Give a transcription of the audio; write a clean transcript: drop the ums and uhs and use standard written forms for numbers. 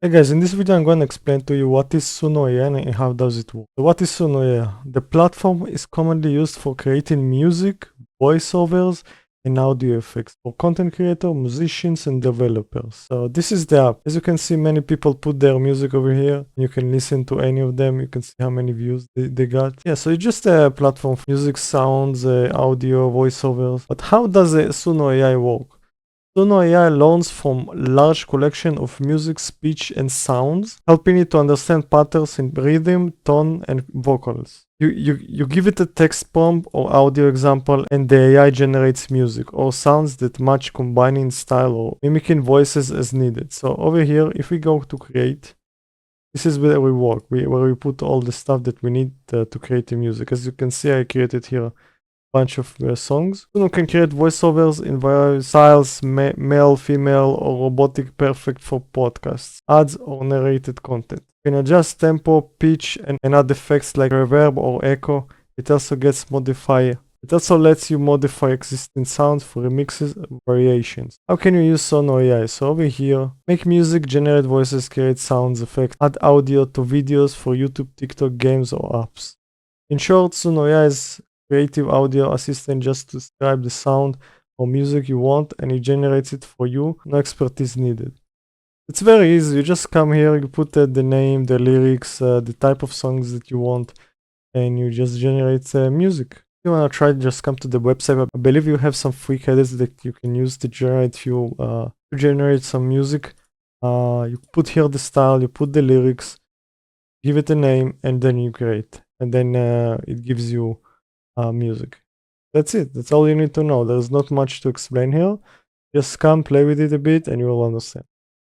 Hey guys, in this video I'm going to explain to you what is Suno AI and how does it work. So what is Suno AI? The platform is commonly used for creating music, voiceovers, and audio effects for content creators, musicians, and developers. So this is the app. As you can see, many people put their music over here. You can listen to any of them. You can see how many views they got. Yeah, so it's just a platform for music, sounds, audio, voiceovers. But how does Suno AI work? Suno AI learns from large collection of music, speech, and sounds, helping it to understand patterns in rhythm, tone, and vocals. You give it a text prompt or audio example, and the AI generates music or sounds that match combining style or mimicking voices as needed. So over here, if we go to create, this is where we work, where we put all the stuff that we need to create the music. As you can see, I created here bunch of songs. You can create voiceovers in various styles, male, female, or robotic, perfect for podcasts, ads, or narrated content. You can adjust tempo, pitch, and add effects like reverb or echo. It also gets modified. It also lets you modify existing sounds for remixes and variations. How can you use Sono AI? So over here, make music, generate voices, create sounds, effects, add audio to videos for YouTube, TikTok, games, or apps. In short, Suno AI is creative audio assistant. Just describe the sound or music you want and it generates it for you. No expertise needed. It's very easy. You just come here, you put the name, the lyrics, the type of songs that you want, and you just generate music. If you want to try, just come to the website. I believe you have some free credits that you can use to generate some music. You put here the style, you put the lyrics, give it a name, and then you create. And then it gives you music. That's it. That's all you need to know. There's not much to explain here. Just come play with it a bit and you will understand.